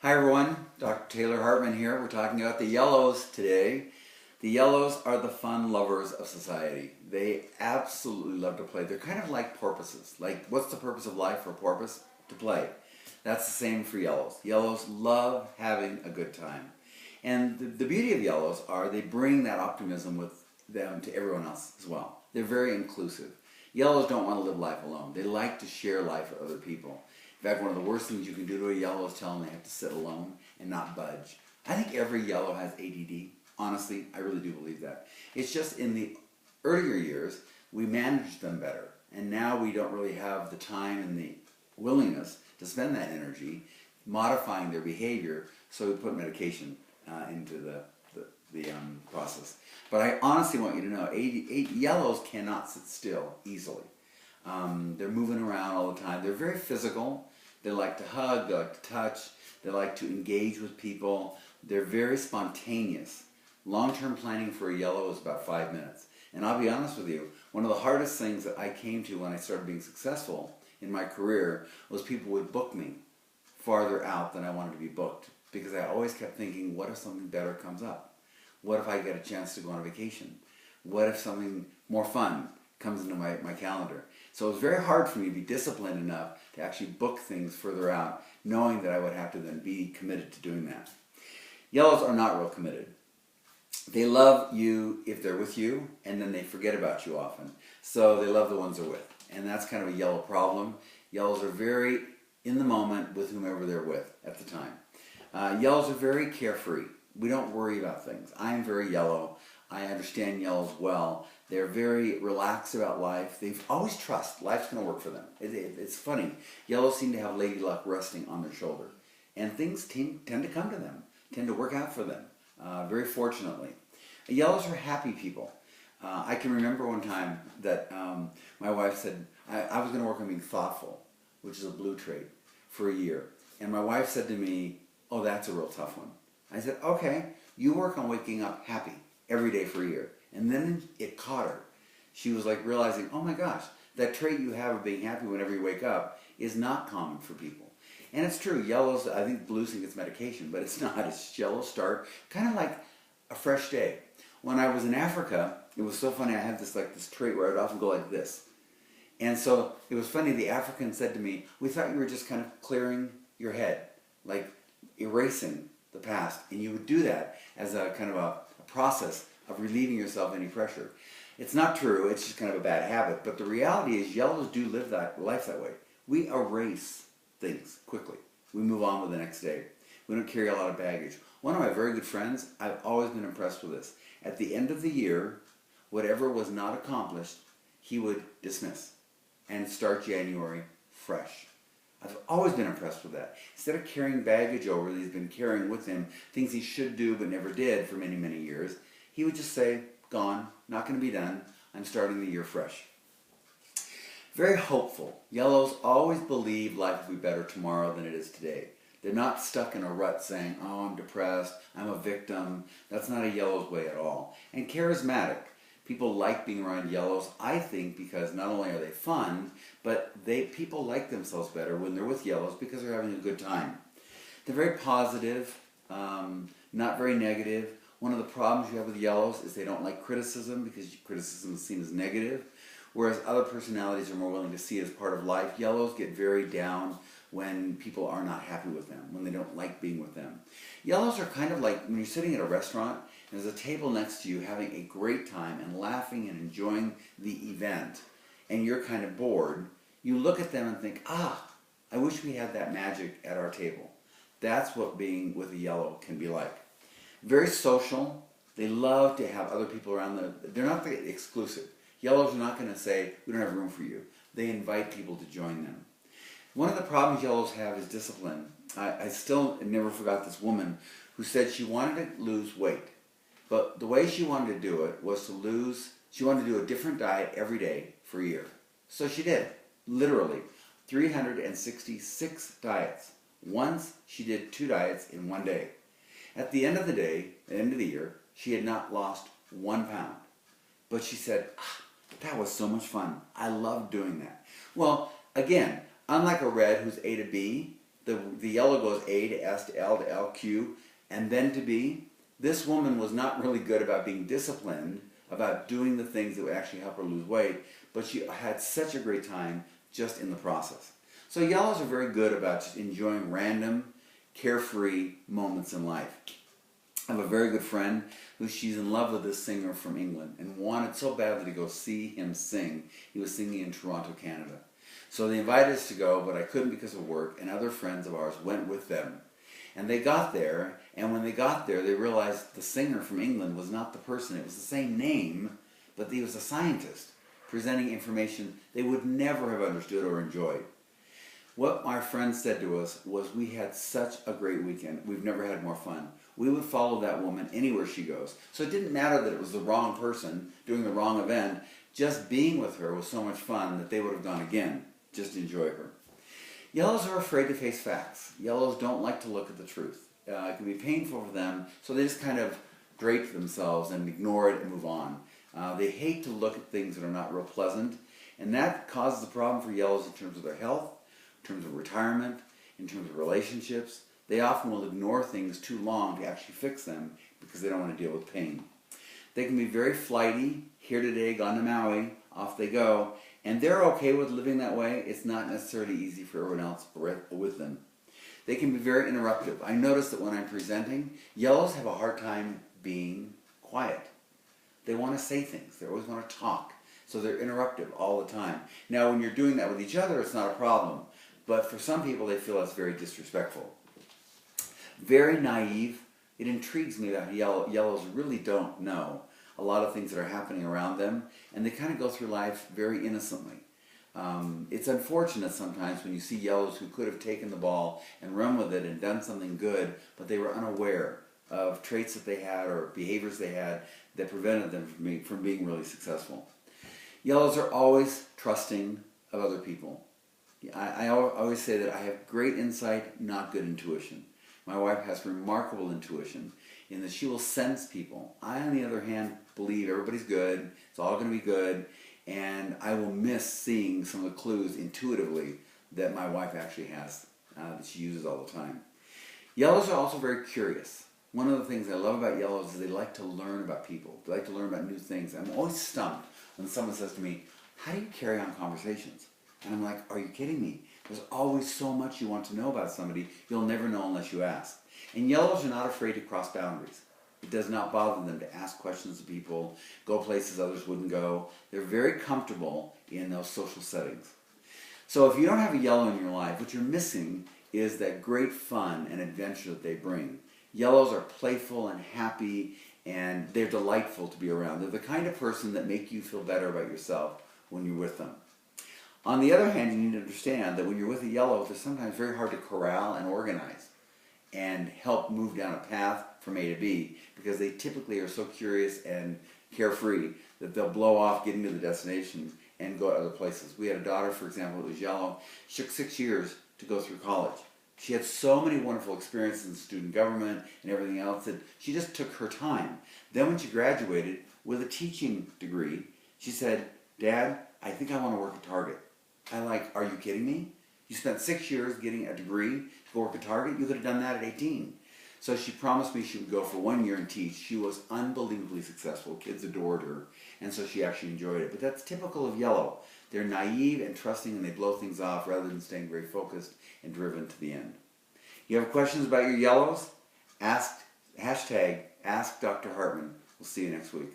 Hi everyone, Dr. Hartman here. We're talking about the yellows today. The yellows are the fun lovers of society. They absolutely love to play. They're kind of like porpoises. Like, what's the purpose of life for a porpoise? To play. That's the same for yellows. Yellows love having a good time. And the beauty of yellows are they bring that optimism with them to everyone else as well. They're very inclusive. Yellows don't want to live life alone. They like to share life with other people. In fact, one of the worst things you can do to a yellow is tell them they have to sit alone and not budge. I think every yellow has ADD. Honestly, I really do believe that. It's just in the earlier years, we managed them better. And now we don't really have the time and the willingness to spend that energy modifying their behavior, so we put medication into the process. But I honestly want you to know, yellows cannot sit still easily. They're moving around all the time. They're very physical. They like to hug, they like to touch, they like to engage with people. They're very spontaneous. Long-term planning for a yellow is about 5 minutes. And I'll be honest with you, one of the hardest things that I came to when I started being successful in my career was people would book me farther out than I wanted to be booked. Because I always kept thinking, what if something better comes up? What if I get a chance to go on a vacation? What if something more fun comes into my calendar? So it was very hard for me to be disciplined enough to actually book things further out, knowing that I would have to then be committed to doing that. Yellows are not real committed. They love you if they're with you, and then they forget about you often. So they love the ones they're with. And that's kind of a yellow problem. Yellows are very in the moment with whomever they're with at the time. Yellows are very carefree. We don't worry about things. I am very yellow. I understand yellows well. They're very relaxed about life. They always trust life's going to work for them. It's funny. Yellows seem to have lady luck resting on their shoulder. And things tend to come to them, tend to work out for them, very fortunately. Yellows are happy people. I can remember one time that my wife said, I was going to work on being thoughtful, which is a blue trait, for a year. And my wife said to me, oh, that's a real tough one. I said, okay, you work on waking up happy every day for a year. And then it caught her. She was like realizing, oh my gosh, that trait you have of being happy whenever you wake up is not common for people. And it's true, yellows, I think blues think it's medication, but it's not. It's yellow start, kind of like a fresh day. When I was in Africa, it was so funny, I had this trait where I'd often go like this. And so it was funny, the African said to me, we thought you were just kind of clearing your head, like erasing the past. And you would do that as a kind of a process of relieving yourself of any pressure. It's not true, it's just kind of a bad habit. But the reality is yellows do live life that way. We erase things quickly. We move on with the next day. We don't carry a lot of baggage. One of my very good friends, I've always been impressed with this. At the end of the year, whatever was not accomplished, he would dismiss and start January fresh. I've always been impressed with that. Instead of carrying baggage over that he's been carrying with him, things he should do but never did for many, many years, he would just say, gone, not going to be done, I'm starting the year fresh. Very hopeful. Yellows always believe life will be better tomorrow than it is today. They're not stuck in a rut saying, oh, I'm depressed, I'm a victim. That's not a yellow's way at all. And charismatic. People like being around yellows, I think, because not only are they fun, but people like themselves better when they're with yellows because they're having a good time. They're very positive, not very negative. One of the problems you have with yellows is they don't like criticism because criticism is seen as negative, whereas other personalities are more willing to see it as part of life. Yellows get very down when people are not happy with them, when they don't like being with them. Yellows are kind of like when you're sitting at a restaurant and there's a table next to you having a great time and laughing and enjoying the event, and you're kind of bored, you look at them and think, I wish we had that magic at our table. That's what being with a yellow can be like. Very social. They love to have other people around them. They're not exclusive. Yellows are not going to say, we don't have room for you. They invite people to join them. One of the problems yellows have is discipline. I still never forgot this woman who said she wanted to lose weight. But the way she wanted to do it was she wanted to do a different diet every day for a year. So she did, literally, 366 diets. Once she did 2 diets in one day. At the end of the day, at the end of the year, she had not lost 1 pound. But she said, that was so much fun. I loved doing that. Well, again, unlike a red who's A to B, The yellow goes A to S to L to L, Q, and then to B. This woman was not really good about being disciplined, about doing the things that would actually help her lose weight, but she had such a great time just in the process. So yellows are very good about just enjoying random, carefree moments in life. I have a very good friend who she's in love with this singer from England and wanted so badly to go see him sing. He was singing in Toronto, Canada. So they invited us to go, but I couldn't because of work, and other friends of ours went with them. And they got there, and when they got there, they realized the singer from England was not the person. It was the same name, but he was a scientist presenting information they would never have understood or enjoyed. What my friend said to us was, we had such a great weekend. We've never had more fun. We would follow that woman anywhere she goes. So it didn't matter that it was the wrong person doing the wrong event. Just being with her was so much fun that they would have gone again, just to enjoy her. Yellows are afraid to face facts. Yellows don't like to look at the truth. It can be painful for them, so they just kind of drape themselves and ignore it and move on. They hate to look at things that are not real pleasant, and that causes a problem for yellows in terms of their health, in terms of retirement, in terms of relationships. They often will ignore things too long to actually fix them because they don't want to deal with pain. They can be very flighty, here today, gone to Maui, off they go, and they're okay with living that way. It's not necessarily easy for everyone else with them. They can be very interruptive. I notice that when I'm presenting, yellows have a hard time being quiet. They want to say things. They always want to talk. So they're interruptive all the time. Now, when you're doing that with each other, it's not a problem. But for some people, they feel that's very disrespectful. Very naive. It intrigues me that yellows really don't know a lot of things that are happening around them, and they kind of go through life very innocently. It's unfortunate sometimes when you see yellows who could have taken the ball and run with it and done something good, but they were unaware of traits that they had or behaviors they had that prevented them from being really successful. Yellows are always trusting of other people. I always say that I have great insight, not good intuition. My wife has remarkable intuition in that she will sense people. I, on the other hand, believe everybody's good, it's all going to be good, and I will miss seeing some of the clues intuitively that my wife actually has, that she uses all the time. Yellows are also very curious. One of the things I love about yellows is they like to learn about people. They like to learn about new things. I'm always stumped when someone says to me, "How do you carry on conversations?" And I'm like, "Are you kidding me? There's always so much you want to know about somebody. You'll never know unless you ask." And yellows are not afraid to cross boundaries. It does not bother them to ask questions of people, go places others wouldn't go. They're very comfortable in those social settings. So if you don't have a yellow in your life, what you're missing is that great fun and adventure that they bring. Yellows are playful and happy, and they're delightful to be around. They're the kind of person that make you feel better about yourself when you're with them. On the other hand, you need to understand that when you're with a yellow, they're sometimes very hard to corral and organize and help move down a path from A to B, because they typically are so curious and carefree that they'll blow off getting to the destination and go to other places. We had a daughter, for example, who was yellow. She took 6 years to go through college. She had so many wonderful experiences in student government and everything else that she just took her time. Then when she graduated with a teaching degree, she said, "Dad, I think I want to work at Target." I'm like, "Are you kidding me? You spent 6 years getting a degree to go work at Target? You could have done that at 18. So she promised me she would go for 1 year and teach. She was unbelievably successful. Kids adored her, and so she actually enjoyed it. But that's typical of yellow. They're naive and trusting, and they blow things off rather than staying very focused and driven to the end. You have questions about your yellows? Hashtag Ask Dr. Hartman. We'll see you next week.